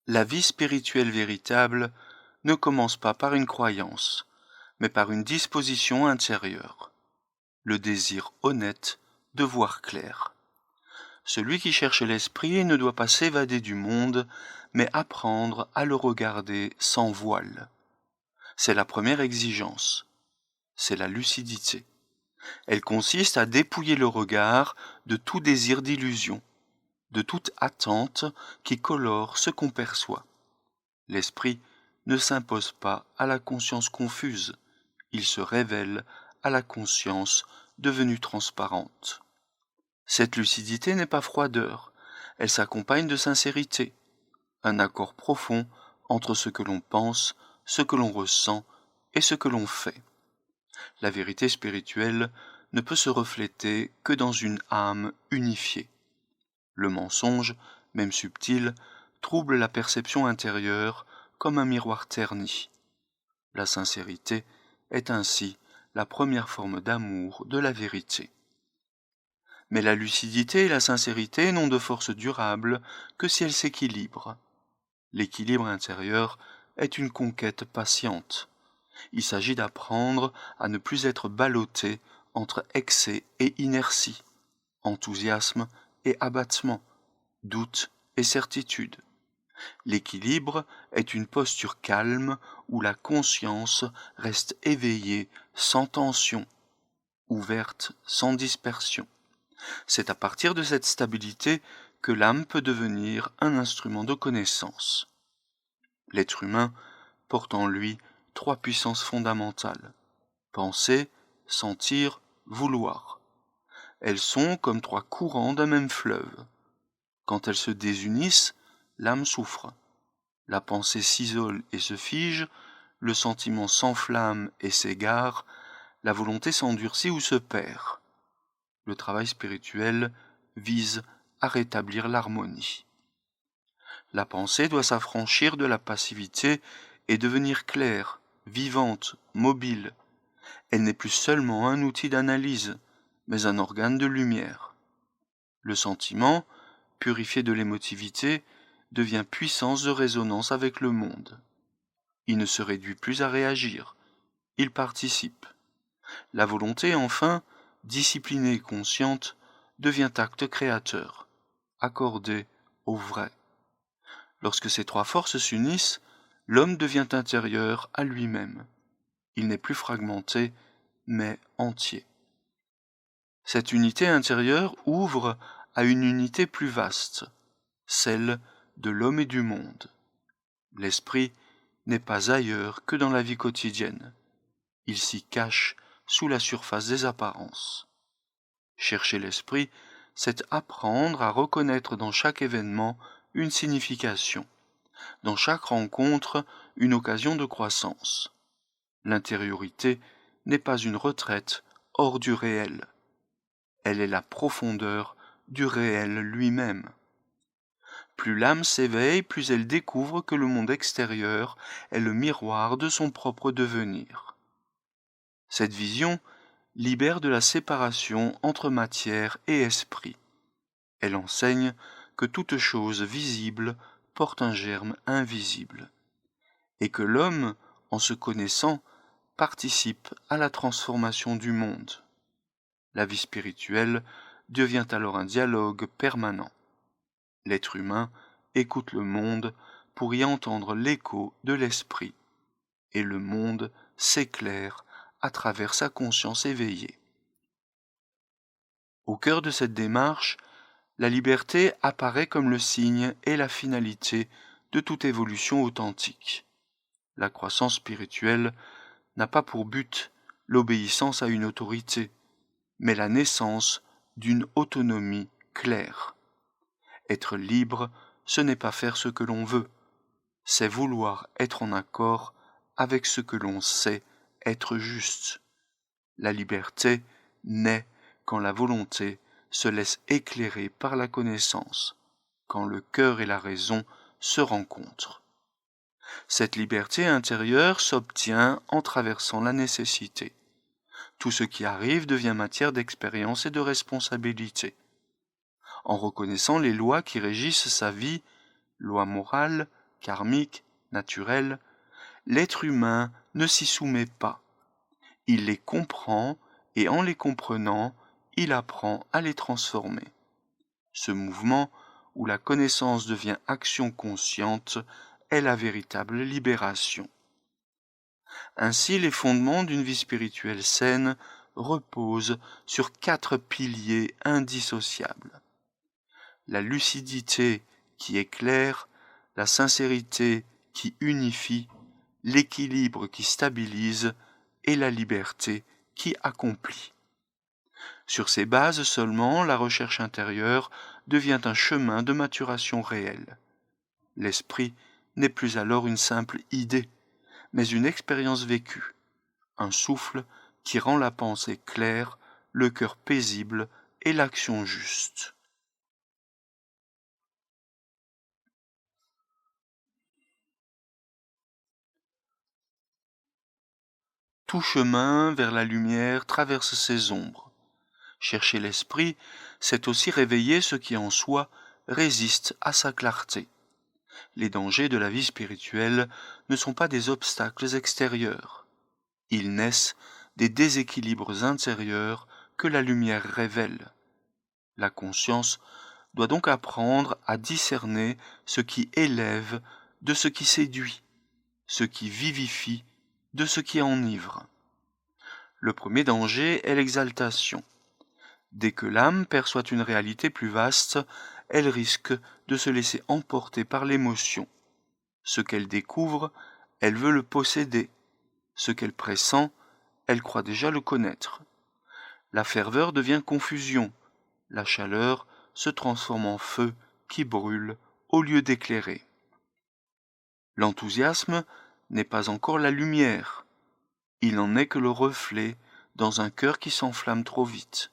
La vie spirituelle véritable ne commence pas par une croyance, mais par une disposition intérieure, le désir honnête de voir clair. Celui qui cherche l'esprit ne doit pas s'évader du monde, mais apprendre à le regarder sans voile. C'est la première exigence, c'est la lucidité. Elle consiste à dépouiller le regard de tout désir d'illusion, de toute attente qui colore ce qu'on perçoit. L'esprit ne s'impose pas à la conscience confuse, il se révèle à la conscience devenue transparente. Cette lucidité n'est pas froideur, elle s'accompagne de sincérité, un accord profond entre ce que l'on pense, ce que l'on ressent et ce que l'on fait. La vérité spirituelle ne peut se refléter que dans une âme unifiée. Le mensonge, même subtil, trouble la perception intérieure comme un miroir terni. La sincérité est ainsi la première forme d'amour de la vérité. Mais la lucidité et la sincérité n'ont de force durable que si elles s'équilibrent. L'équilibre intérieur est une conquête patiente. Il s'agit d'apprendre à ne plus être ballotté entre excès et inertie, enthousiasme et abattement, doute et certitude. L'équilibre est une posture calme où la conscience reste éveillée sans tension, ouverte sans dispersion. C'est à partir de cette stabilité que l'âme peut devenir un instrument de connaissance. L'être humain porte en lui trois puissances fondamentales: penser, sentir, vouloir. Elles sont comme trois courants d'un même fleuve. Quand elles se désunissent, l'âme souffre. La pensée s'isole et se fige, le sentiment s'enflamme et s'égare, la volonté s'endurcit ou se perd. Le travail spirituel vise à rétablir l'harmonie. La pensée doit s'affranchir de la passivité et devenir claire, vivante, mobile. Elle n'est plus seulement un outil d'analyse, mais un organe de lumière. Le sentiment, purifié de l'émotivité, devient puissance de résonance avec le monde. Il ne se réduit plus à réagir, il participe. La volonté, enfin, disciplinée et consciente, devient acte créateur, accordé au vrai. Lorsque ces trois forces s'unissent, l'homme devient intérieur à lui-même. Il n'est plus fragmenté, mais entier. Cette unité intérieure ouvre à une unité plus vaste, celle de l'homme et du monde. L'esprit n'est pas ailleurs que dans la vie quotidienne. Il s'y cache sous la surface des apparences. Chercher l'esprit, c'est apprendre à reconnaître dans chaque événement une signification, dans chaque rencontre une occasion de croissance. L'intériorité n'est pas une retraite hors du réel. Elle est la profondeur du réel lui-même. Plus l'âme s'éveille, plus elle découvre que le monde extérieur est le miroir de son propre devenir. Cette vision libère de la séparation entre matière et esprit. Elle enseigne que toute chose visible porte un germe invisible, et que l'homme, en se connaissant, participe à la transformation du monde. La vie spirituelle devient alors un dialogue permanent. L'être humain écoute le monde pour y entendre l'écho de l'esprit, et le monde s'éclaire à travers sa conscience éveillée. Au cœur de cette démarche, la liberté apparaît comme le signe et la finalité de toute évolution authentique. La croissance spirituelle n'a pas pour but l'obéissance à une autorité, mais la naissance d'une autonomie claire. Être libre, ce n'est pas faire ce que l'on veut, c'est vouloir être en accord avec ce que l'on sait être juste. La liberté naît quand la volonté se laisse éclairer par la connaissance, quand le cœur et la raison se rencontrent. Cette liberté intérieure s'obtient en traversant la nécessité. Tout ce qui arrive devient matière d'expérience et de responsabilité. En reconnaissant les lois qui régissent sa vie, lois morales, karmiques, naturels, l'être humain ne s'y soumet pas. Il les comprend et en les comprenant, il apprend à les transformer. Ce mouvement, où la connaissance devient action consciente, est la véritable libération. Ainsi, les fondements d'une vie spirituelle saine reposent sur 4 piliers indissociables. La lucidité qui éclaire, la sincérité qui unifie, l'équilibre qui stabilise et la liberté qui accomplit. Sur ces bases seulement, la recherche intérieure devient un chemin de maturation réelle. L'esprit n'est plus alors une simple idée, mais une expérience vécue, un souffle qui rend la pensée claire, le cœur paisible et l'action juste. Tout chemin vers la lumière traverse ses ombres. Chercher l'esprit, c'est aussi réveiller ce qui en soi résiste à sa clarté. Les dangers de la vie spirituelle ne sont pas des obstacles extérieurs. Ils naissent des déséquilibres intérieurs que la lumière révèle. La conscience doit donc apprendre à discerner ce qui élève de ce qui séduit, ce qui vivifie de ce qui enivre. Le premier danger est l'exaltation. Dès que l'âme perçoit une réalité plus vaste, elle risque de se laisser emporter par l'émotion. Ce qu'elle découvre, elle veut le posséder. Ce qu'elle pressent, elle croit déjà le connaître. La ferveur devient confusion. La chaleur se transforme en feu qui brûle au lieu d'éclairer. L'enthousiasme n'est pas encore la lumière. Il n'en est que le reflet dans un cœur qui s'enflamme trop vite.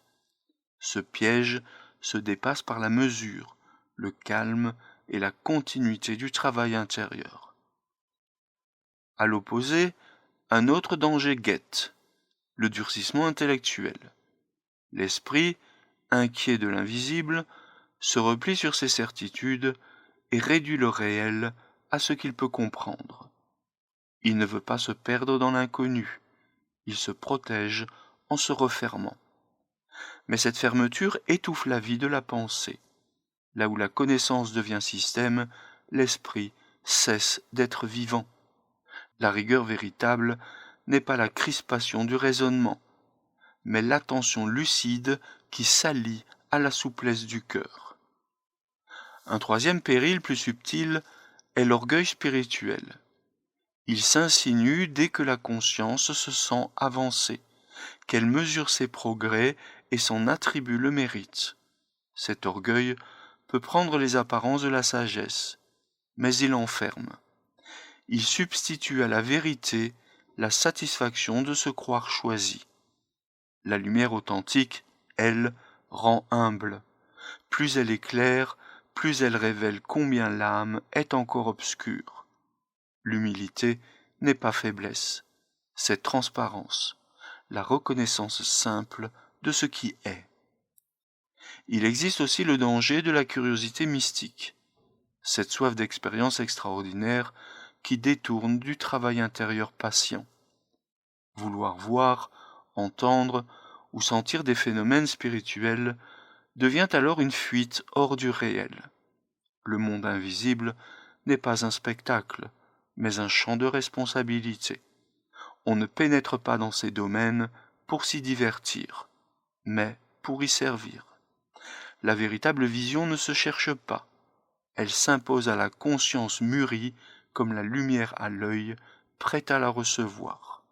Ce piège se dépasse par la mesure, le calme et la continuité du travail intérieur. À l'opposé, un autre danger guette, le durcissement intellectuel. L'esprit, inquiet de l'invisible, se replie sur ses certitudes et réduit le réel à ce qu'il peut comprendre. Il ne veut pas se perdre dans l'inconnu, il se protège en se refermant. Mais cette fermeture étouffe la vie de la pensée. Là où la connaissance devient système, l'esprit cesse d'être vivant. La rigueur véritable n'est pas la crispation du raisonnement, mais l'attention lucide qui s'allie à la souplesse du cœur. Un troisième péril plus subtil est l'orgueil spirituel. Il s'insinue dès que la conscience se sent avancée, qu'elle mesure ses progrès et s'en attribue le mérite. Cet orgueil peut prendre les apparences de la sagesse, mais il enferme. Il substitue à la vérité la satisfaction de se croire choisi. La lumière authentique, elle, rend humble. Plus elle éclaire, plus elle révèle combien l'âme est encore obscure. L'humilité n'est pas faiblesse, c'est transparence, la reconnaissance simple de ce qui est. Il existe aussi le danger de la curiosité mystique, cette soif d'expérience extraordinaire qui détourne du travail intérieur patient. Vouloir voir, entendre ou sentir des phénomènes spirituels devient alors une fuite hors du réel. Le monde invisible n'est pas un spectacle, mais un champ de responsabilité. On ne pénètre pas dans ces domaines pour s'y divertir, mais pour y servir. La véritable vision ne se cherche pas. Elle s'impose à la conscience mûrie comme la lumière à l'œil, prête à la recevoir.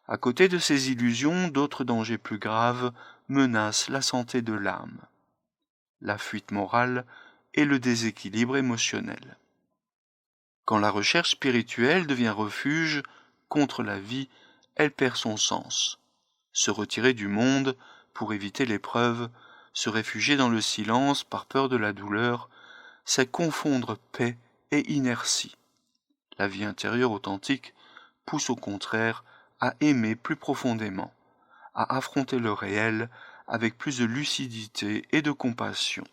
À côté de ces illusions, d'autres dangers plus graves menacent la santé de l'âme. La fuite morale et le déséquilibre émotionnel. Quand la recherche spirituelle devient refuge contre la vie, elle perd son sens. Se retirer du monde pour éviter l'épreuve, se réfugier dans le silence par peur de la douleur, c'est confondre paix et inertie. La vie intérieure authentique pousse au contraire à aimer plus profondément, à affronter le réel avec plus de lucidité et de compassion.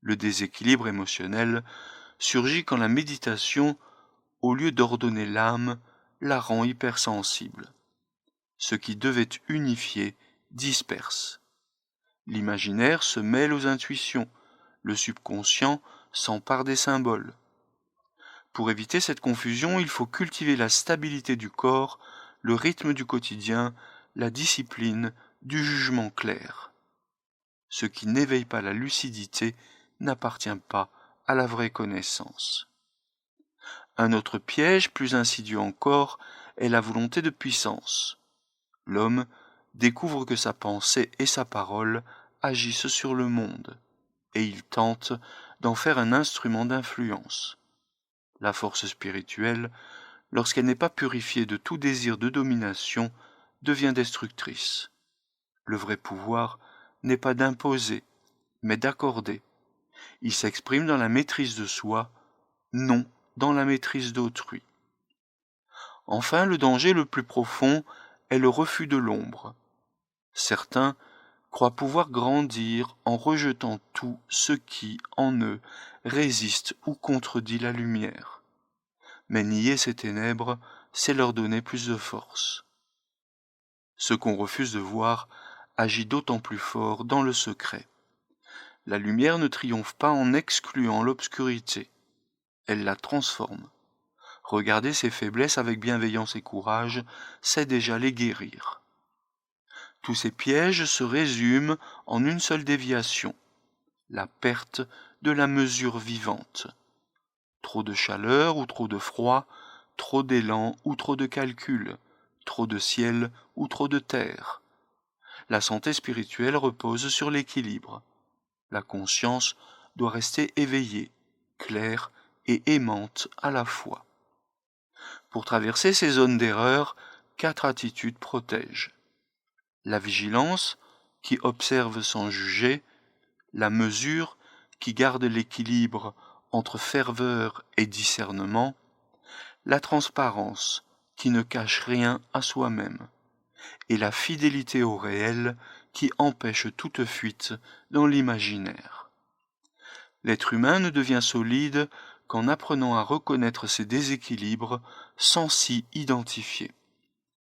Le déséquilibre émotionnel surgit quand la méditation, au lieu d'ordonner l'âme, la rend hypersensible. Ce qui devait unifier disperse. L'imaginaire se mêle aux intuitions, le subconscient s'empare des symboles. Pour éviter cette confusion, il faut cultiver la stabilité du corps, le rythme du quotidien, la discipline, du jugement clair. Ce qui n'éveille pas la lucidité n'appartient pas à la vraie connaissance. Un autre piège, plus insidieux encore, est la volonté de puissance. L'homme découvre que sa pensée et sa parole agissent sur le monde, et il tente d'en faire un instrument d'influence. La force spirituelle, lorsqu'elle n'est pas purifiée de tout désir de domination, devient destructrice. Le vrai pouvoir n'est pas d'imposer, mais d'accorder. Il s'exprime dans la maîtrise de soi, non dans la maîtrise d'autrui. Enfin, le danger le plus profond est le refus de l'ombre. Certains croient pouvoir grandir en rejetant tout ce qui, en eux, résiste ou contredit la lumière. Mais nier ces ténèbres, c'est leur donner plus de force. Ce qu'on refuse de voir agit d'autant plus fort dans le secret. La lumière ne triomphe pas en excluant l'obscurité, elle la transforme. Regarder ses faiblesses avec bienveillance et courage, c'est déjà les guérir. Tous ces pièges se résument en une seule déviation, la perte de la mesure vivante. Trop de chaleur ou trop de froid, trop d'élan ou trop de calcul, trop de ciel ou trop de terre. La santé spirituelle repose sur l'équilibre. La conscience doit rester éveillée, claire et aimante à la fois. Pour traverser ces zones d'erreur, 4 attitudes protègent. La vigilance, qui observe sans juger, la mesure, qui garde l'équilibre entre ferveur et discernement, la transparence, qui ne cache rien à soi-même, et la fidélité au réel, qui empêche toute fuite dans l'imaginaire. L'être humain ne devient solide qu'en apprenant à reconnaître ses déséquilibres sans s'y identifier.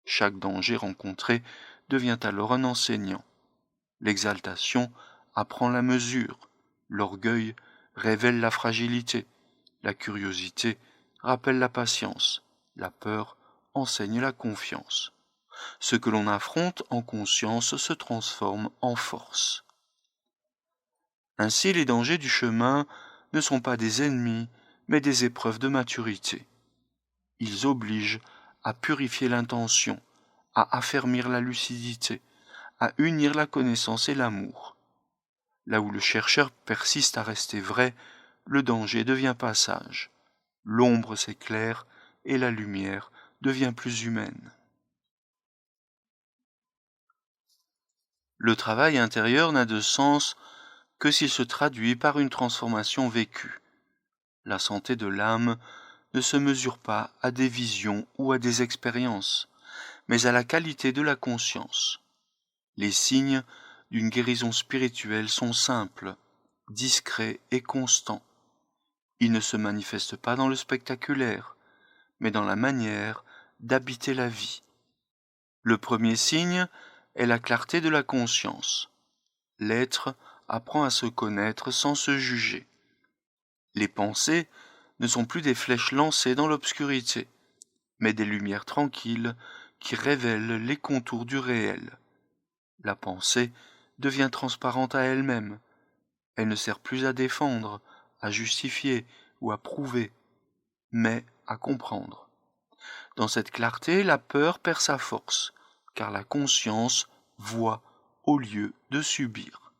Chaque danger rencontré devient alors un enseignant. L'exaltation apprend la mesure, l'orgueil révèle la fragilité, la curiosité rappelle la patience, la peur enseigne la confiance. Ce que l'on affronte en conscience se transforme en force. Ainsi, les dangers du chemin ne sont pas des ennemis, mais des épreuves de maturité. Ils obligent à purifier l'intention, à affermir la lucidité, à unir la connaissance et l'amour. Là où le chercheur persiste à rester vrai, le danger devient passage. L'ombre s'éclaire et la lumière devient plus humaine. Le travail intérieur n'a de sens que s'il se traduit par une transformation vécue. La santé de l'âme ne se mesure pas à des visions ou à des expériences, mais à la qualité de la conscience. Les signes d'une guérison spirituelle sont simples, discrets et constants. Ils ne se manifestent pas dans le spectaculaire, mais dans la manière d'habiter la vie. Le premier signe est la clarté de la conscience. L'être apprend à se connaître sans se juger. Les pensées ne sont plus des flèches lancées dans l'obscurité, mais des lumières tranquilles qui révèlent les contours du réel. La pensée devient transparente à elle-même. Elle ne sert plus à défendre, à justifier ou à prouver, mais à comprendre. Dans cette clarté, la peur perd sa force, car la conscience voit au lieu de subir.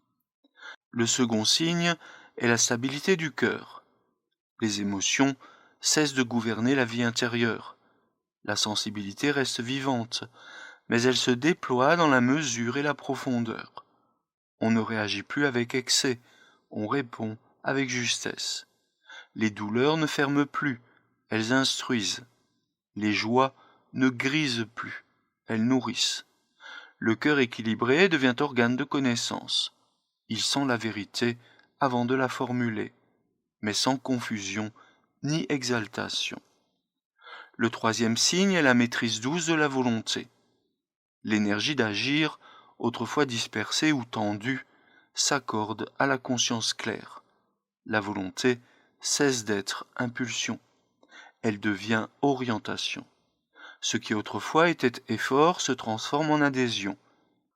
Le second signe est la stabilité du cœur. Les émotions cessent de gouverner la vie intérieure. La sensibilité reste vivante, mais elle se déploie dans la mesure et la profondeur. On ne réagit plus avec excès, on répond avec justesse. Les douleurs ne ferment plus, elles instruisent. Les joies ne grisent plus, elles nourrissent. Le cœur équilibré devient organe de connaissance. Il sent la vérité avant de la formuler. mais sans confusion ni exaltation. Le troisième signe est la maîtrise douce de la volonté. L'énergie d'agir, autrefois dispersée ou tendue, s'accorde à la conscience claire. La volonté cesse d'être impulsion. Elle devient orientation. Ce qui autrefois était effort se transforme en adhésion.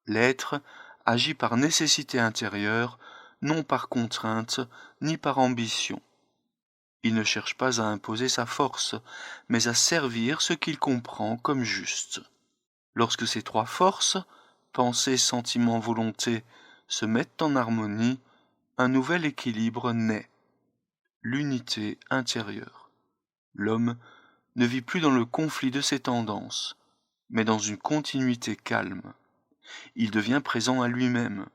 L'être agit par nécessité intérieure, non par contrainte ni par ambition. Il ne cherche pas à imposer sa force, mais à servir ce qu'il comprend comme juste. Lorsque ces trois forces, pensée, sentiment, volonté, se mettent en harmonie, un nouvel équilibre naît, l'unité intérieure. L'homme ne vit plus dans le conflit de ses tendances, mais dans une continuité calme. Il devient présent à lui-même.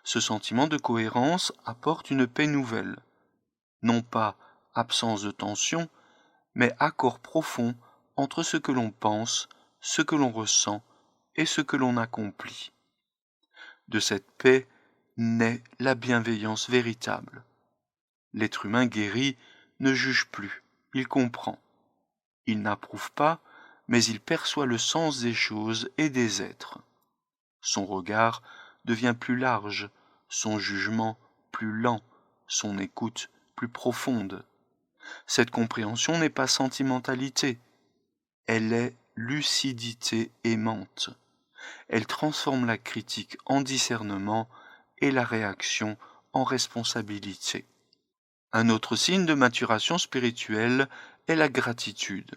Ce sentiment de cohérence apporte une paix nouvelle, non pas absence de tension, mais accord profond entre ce que l'on pense, ce que l'on ressent et ce que l'on accomplit. De cette paix naît la bienveillance véritable. L'être humain guéri ne juge plus, il comprend. Il n'approuve pas, mais il perçoit le sens des choses et des êtres. Son regard devient plus large, son jugement plus lent, son écoute plus profonde. Cette compréhension n'est pas sentimentalité, elle est lucidité aimante. Elle transforme la critique en discernement et la réaction en responsabilité. Un autre signe de maturation spirituelle est la gratitude.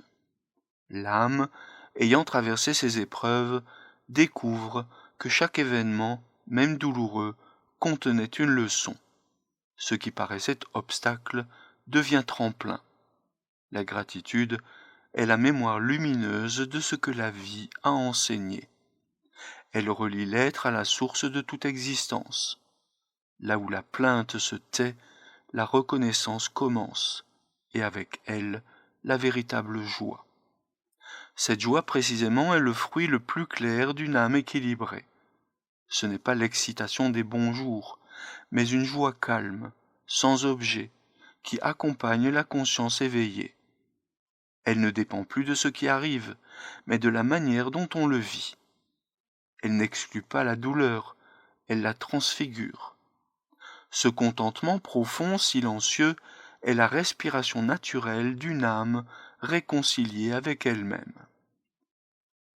L'âme, ayant traversé ces épreuves, découvre que chaque événement, même douloureux, contenait une leçon. Ce qui paraissait obstacle devient tremplin. La gratitude est la mémoire lumineuse de ce que la vie a enseigné. Elle relie l'être à la source de toute existence. Là où la plainte se tait, la reconnaissance commence, et avec elle, la véritable joie. Cette joie précisément est le fruit le plus clair d'une âme équilibrée. Ce n'est pas l'excitation des bons jours, mais une joie calme, sans objet, qui accompagne la conscience éveillée. Elle ne dépend plus de ce qui arrive, mais de la manière dont on le vit. Elle n'exclut pas la douleur, elle la transfigure. Ce contentement profond, silencieux, est la respiration naturelle d'une âme réconciliée avec elle-même.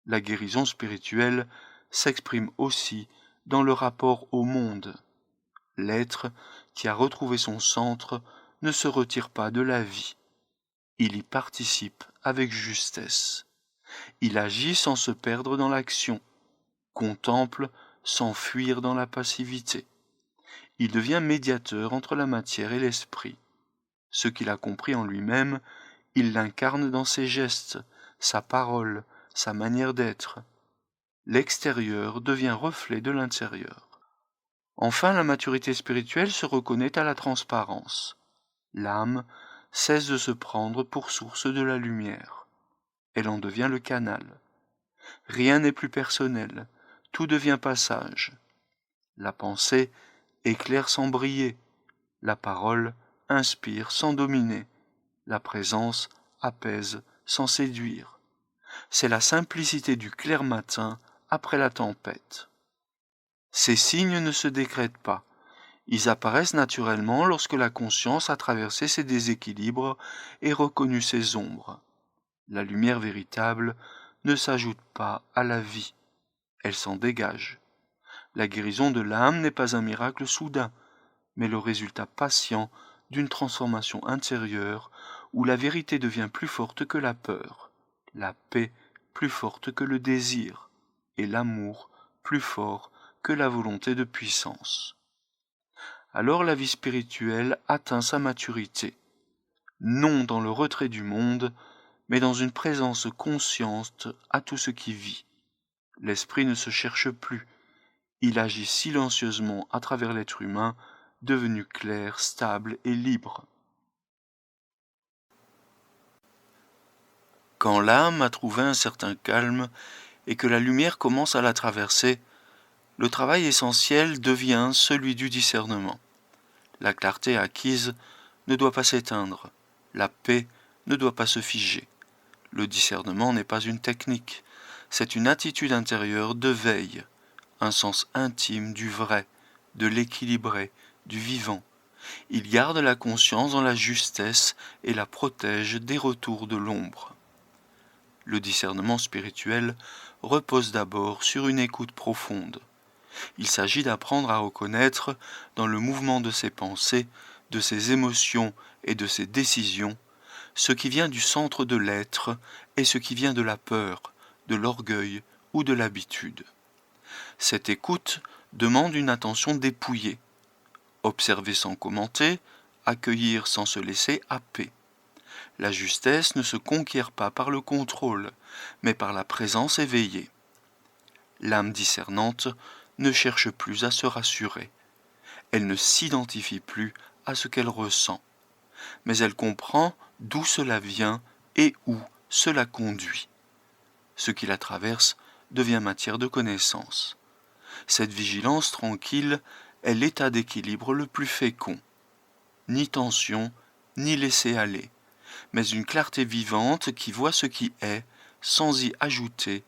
La guérison spirituelle s'exprime aussi dans le rapport au monde. L'être qui a retrouvé son centre ne se retire pas de la vie. Il y participe avec justesse. Il agit sans se perdre dans l'action, contemple sans fuir dans la passivité. Il devient médiateur entre la matière et l'esprit. Ce qu'il a compris en lui-même, il l'incarne dans ses gestes, sa parole, sa manière d'être. L'extérieur devient reflet de l'intérieur. Enfin, la maturité spirituelle se reconnaît à la transparence. L'âme cesse de se prendre pour source de la lumière. Elle en devient le canal. Rien n'est plus personnel, tout devient passage. La pensée éclaire sans briller, la parole inspire sans dominer, la présence apaise sans séduire. C'est la simplicité du clair matin après la tempête. Ces signes ne se décrètent pas. Ils apparaissent naturellement lorsque la conscience a traversé ses déséquilibres et reconnu ses ombres. La lumière véritable ne s'ajoute pas à la vie, elle s'en dégage. La guérison de l'âme n'est pas un miracle soudain, mais le résultat patient d'une transformation intérieure où la vérité devient plus forte que la peur, la paix plus forte que le désir, et l'amour plus fort que la volonté de puissance. Alors la vie spirituelle atteint sa maturité, non dans le retrait du monde, mais dans une présence consciente à tout ce qui vit. L'esprit ne se cherche plus, il agit silencieusement à travers l'être humain, devenu clair, stable et libre. Quand l'âme a trouvé un certain calme et que la lumière commence à la traverser, le travail essentiel devient celui du discernement. La clarté acquise ne doit pas s'éteindre, la paix ne doit pas se figer. Le discernement n'est pas une technique, c'est une attitude intérieure de veille, un sens intime du vrai, de l'équilibré, du vivant. Il garde la conscience dans la justesse et la protège des retours de l'ombre. Le discernement spirituel repose d'abord sur une écoute profonde. Il s'agit d'apprendre à reconnaître, dans le mouvement de ses pensées, de ses émotions et de ses décisions, ce qui vient du centre de l'être et ce qui vient de la peur, de l'orgueil ou de l'habitude. Cette écoute demande une attention dépouillée. Observer sans commenter, accueillir sans se laisser happer. La justesse ne se conquiert pas par le contrôle, mais par la présence éveillée. L'âme discernante ne cherche plus à se rassurer. Elle ne s'identifie plus à ce qu'elle ressent, mais elle comprend d'où cela vient et où cela conduit. Ce qui la traverse devient matière de connaissance. Cette vigilance tranquille est l'état d'équilibre le plus fécond. Ni tension, ni laisser-aller, mais une clarté vivante qui voit ce qui est, sans y ajouter,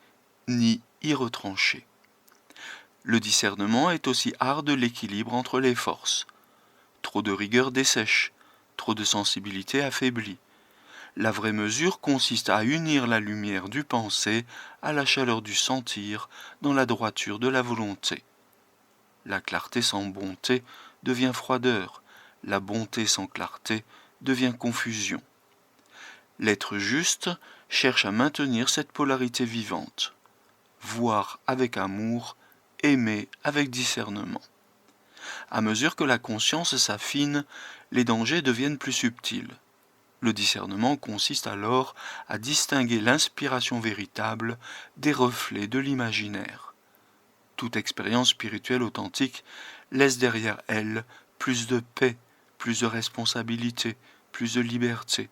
ni y retrancher. Le discernement est aussi art de l'équilibre entre les forces. Trop de rigueur dessèche, trop de sensibilité affaiblit. La vraie mesure consiste à unir la lumière du penser à la chaleur du sentir dans la droiture de la volonté. La clarté sans bonté devient froideur, la bonté sans clarté devient confusion. L'être juste cherche à maintenir cette polarité vivante. Voir avec amour, aimer avec discernement. À mesure que la conscience s'affine, les dangers deviennent plus subtils. Le discernement consiste alors à distinguer l'inspiration véritable des reflets de l'imaginaire. Toute expérience spirituelle authentique laisse derrière elle plus de paix, plus de responsabilité, plus de liberté.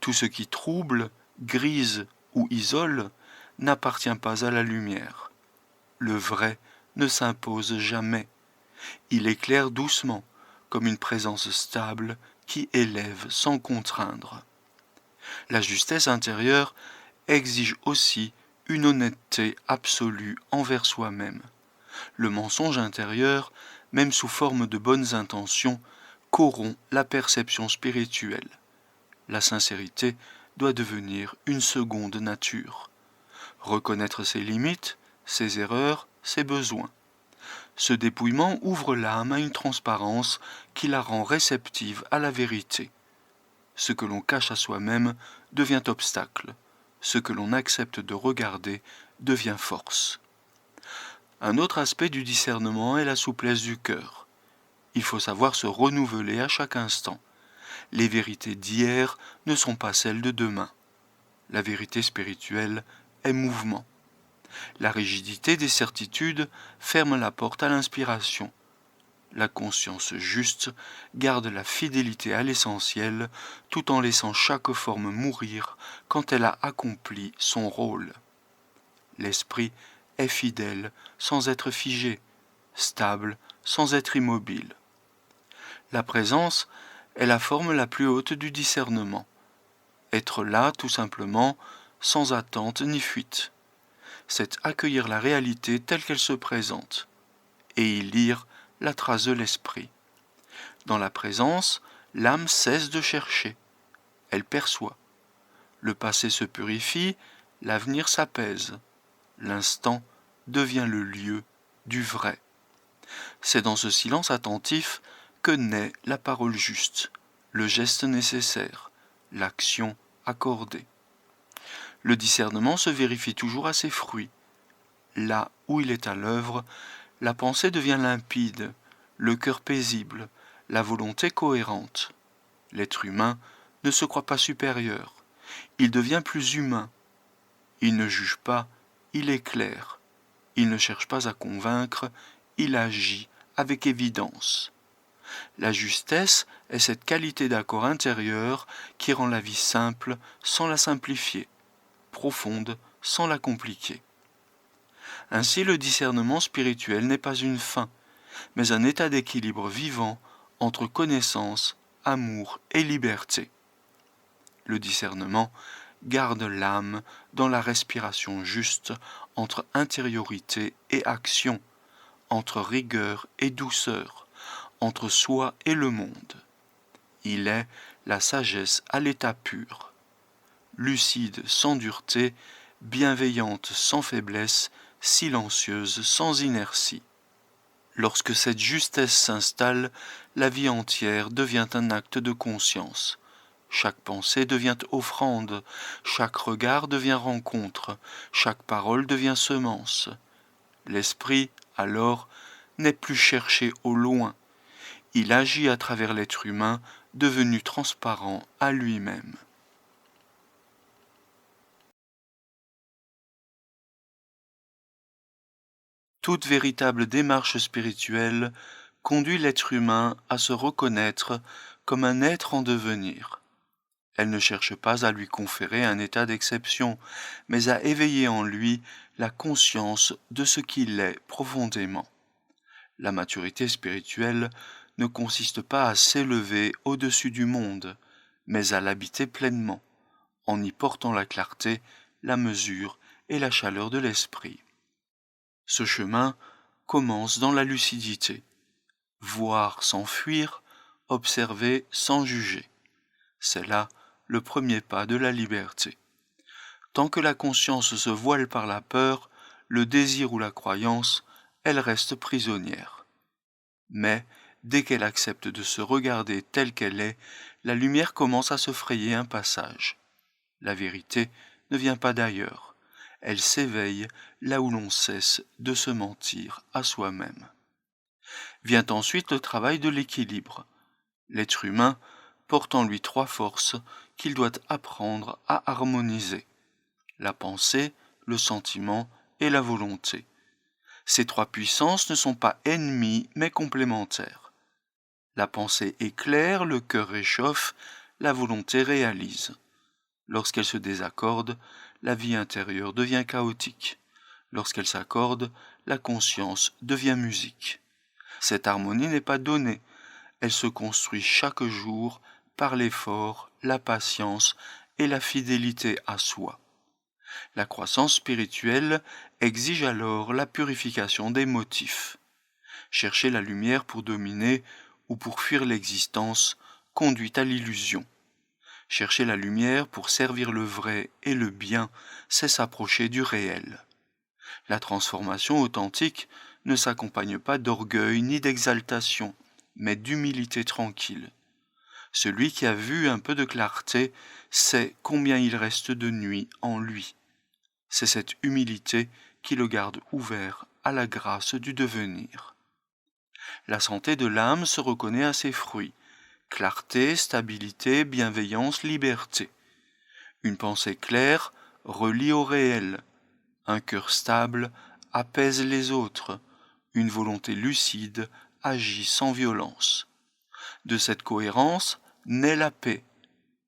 Tout ce qui trouble, grise ou isole n'appartient pas à la lumière. Le vrai ne s'impose jamais. Il éclaire doucement, comme une présence stable qui élève sans contraindre. La justesse intérieure exige aussi une honnêteté absolue envers soi-même. Le mensonge intérieur, même sous forme de bonnes intentions, corrompt la perception spirituelle. La sincérité doit devenir une seconde nature. Reconnaître ses limites, ses erreurs, ses besoins. Ce dépouillement ouvre l'âme à une transparence qui la rend réceptive à la vérité. Ce que l'on cache à soi-même devient obstacle. Ce que l'on accepte de regarder devient force. Un autre aspect du discernement est la souplesse du cœur. Il faut savoir se renouveler à chaque instant. Les vérités d'hier ne sont pas celles de demain. La vérité spirituelle est mouvement. La rigidité des certitudes ferme la porte à l'inspiration. La conscience juste garde la fidélité à l'essentiel tout en laissant chaque forme mourir quand elle a accompli son rôle. L'esprit est fidèle sans être figé, stable sans être immobile. La présence est la forme la plus haute du discernement. Être là tout simplement, sans attente ni fuite. C'est accueillir la réalité telle qu'elle se présente, et y lire la trace de l'esprit. Dans la présence, l'âme cesse de chercher. Elle perçoit. Le passé se purifie, l'avenir s'apaise. L'instant devient le lieu du vrai. C'est dans ce silence attentif que naît la parole juste, le geste nécessaire, l'action accordée. Le discernement se vérifie toujours à ses fruits. Là où il est à l'œuvre, la pensée devient limpide, le cœur paisible, la volonté cohérente. L'être humain ne se croit pas supérieur, il devient plus humain. Il ne juge pas, il éclaire. Il ne cherche pas à convaincre, il agit avec évidence. La justesse est cette qualité d'accord intérieur qui rend la vie simple sans la simplifier, profonde sans la compliquer. Ainsi le discernement spirituel n'est pas une fin, mais un état d'équilibre vivant entre connaissance, amour et liberté. Le discernement garde l'âme dans la respiration juste entre intériorité et action, entre rigueur et douceur, entre soi et le monde. Il est la sagesse à l'état pur, lucide sans dureté, bienveillante sans faiblesse, silencieuse sans inertie. Lorsque cette justesse s'installe, la vie entière devient un acte de conscience. Chaque pensée devient offrande, chaque regard devient rencontre, chaque parole devient semence. L'esprit, alors, n'est plus cherché au loin. Il agit à travers l'être humain, devenu transparent à lui-même. Toute véritable démarche spirituelle conduit l'être humain à se reconnaître comme un être en devenir. Elle ne cherche pas à lui conférer un état d'exception, mais à éveiller en lui la conscience de ce qu'il est profondément. La maturité spirituelle ne consiste pas à s'élever au-dessus du monde, mais à l'habiter pleinement, en y portant la clarté, la mesure et la chaleur de l'esprit. Ce chemin commence dans la lucidité. Voir sans fuir, observer sans juger. C'est là le premier pas de la liberté. Tant que la conscience se voile par la peur, le désir ou la croyance, elle reste prisonnière. Mais, dès qu'elle accepte de se regarder telle qu'elle est, la lumière commence à se frayer un passage. La vérité ne vient pas d'ailleurs. Elle s'éveille là où l'on cesse de se mentir à soi-même. Vient ensuite le travail de l'équilibre. L'être humain porte en lui trois forces qu'il doit apprendre à harmoniser: la pensée, le sentiment et la volonté. Ces trois puissances ne sont pas ennemies mais complémentaires. La pensée éclaire, le cœur réchauffe, la volonté réalise. Lorsqu'elle se désaccorde, la vie intérieure devient chaotique. Lorsqu'elle s'accorde, la conscience devient musique. Cette harmonie n'est pas donnée, elle se construit chaque jour par l'effort, la patience et la fidélité à soi. La croissance spirituelle exige alors la purification des motifs. Chercher la lumière pour dominer ou pour fuir l'existence conduit à l'illusion. Chercher la lumière pour servir le vrai et le bien, c'est s'approcher du réel. La transformation authentique ne s'accompagne pas d'orgueil ni d'exaltation, mais d'humilité tranquille. Celui qui a vu un peu de clarté sait combien il reste de nuit en lui. C'est cette humilité qui le garde ouvert à la grâce du devenir. La santé de l'âme se reconnaît à ses fruits: clarté, stabilité, bienveillance, liberté. Une pensée claire relie au réel. Un cœur stable apaise les autres. Une volonté lucide agit sans violence. De cette cohérence naît la paix,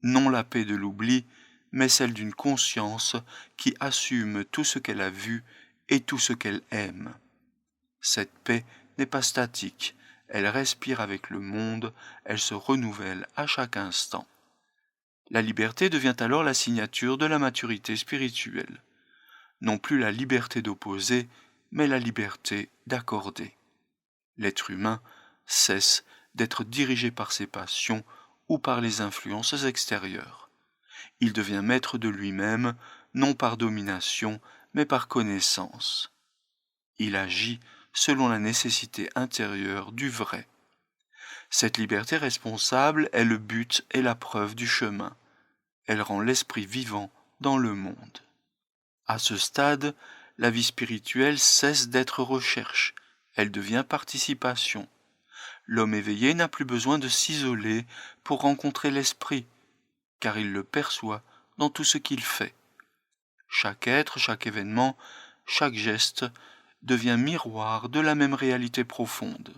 non la paix de l'oubli, mais celle d'une conscience qui assume tout ce qu'elle a vu et tout ce qu'elle aime. Cette paix n'est pas statique, elle respire avec le monde, elle se renouvelle à chaque instant. La liberté devient alors la signature de la maturité spirituelle. Non plus la liberté d'opposer, mais la liberté d'accorder. L'être humain cesse d'être dirigé par ses passions ou par les influences extérieures. Il devient maître de lui-même, non par domination, mais par connaissance. Il agit selon la nécessité intérieure du vrai. Cette liberté responsable est le but et la preuve du chemin. Elle rend l'esprit vivant dans le monde. À ce stade, la vie spirituelle cesse d'être recherche, elle devient participation. L'homme éveillé n'a plus besoin de s'isoler pour rencontrer l'esprit, car il le perçoit dans tout ce qu'il fait. Chaque être, chaque événement, chaque geste devient miroir de la même réalité profonde.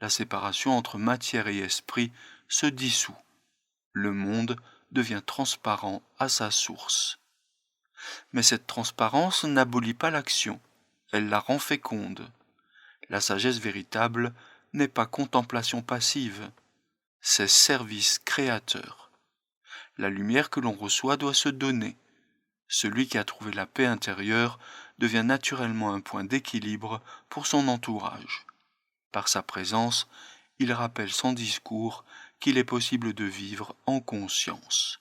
La séparation entre matière et esprit se dissout. Le monde devient transparent à sa source. Mais cette transparence n'abolit pas l'action, elle la rend féconde. La sagesse véritable n'est pas contemplation passive, c'est service créateur. La lumière que l'on reçoit doit se donner. Celui qui a trouvé la paix intérieure devient naturellement un point d'équilibre pour son entourage. Par sa présence, il rappelle sans discours qu'il est possible de vivre en conscience.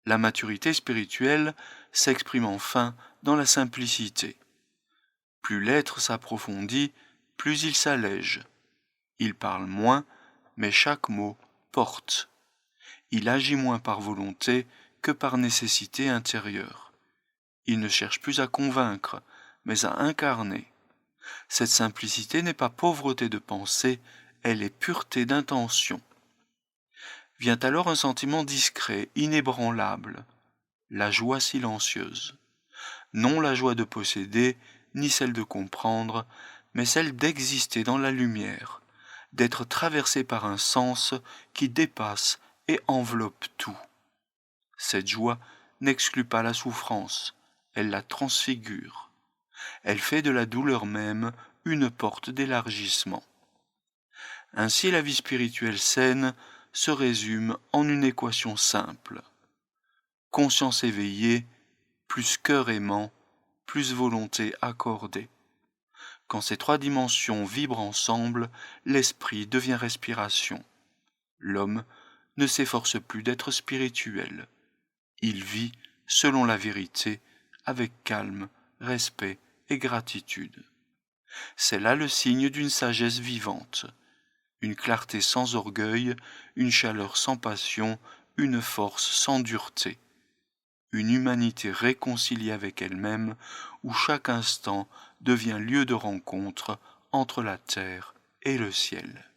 La maturité spirituelle s'exprime enfin dans la simplicité. Plus l'être s'approfondit, plus il s'allège. Il parle moins, mais chaque mot porte. Il agit moins par volonté que par nécessité intérieure. Il ne cherche plus à convaincre, mais à incarner. Cette simplicité n'est pas pauvreté de pensée, elle est pureté d'intention. Vient alors un sentiment discret, inébranlable, la joie silencieuse. Non la joie de posséder, ni celle de comprendre, mais celle d'exister dans la lumière, d'être traversé par un sens qui dépasse et enveloppe tout. Cette joie n'exclut pas la souffrance, elle la transfigure. Elle fait de la douleur même une porte d'élargissement. Ainsi la vie spirituelle saine se résume en une équation simple. Conscience éveillée, plus cœur aimant, plus volonté accordée. Quand ces trois dimensions vibrent ensemble, l'esprit devient respiration. L'homme ne s'efforce plus d'être spirituel. Il vit selon la vérité, avec calme, respect et gratitude. C'est là le signe d'une sagesse vivante, une clarté sans orgueil, une chaleur sans passion, une force sans dureté, une humanité réconciliée avec elle-même, où chaque instant devient lieu de rencontre entre la terre et le ciel.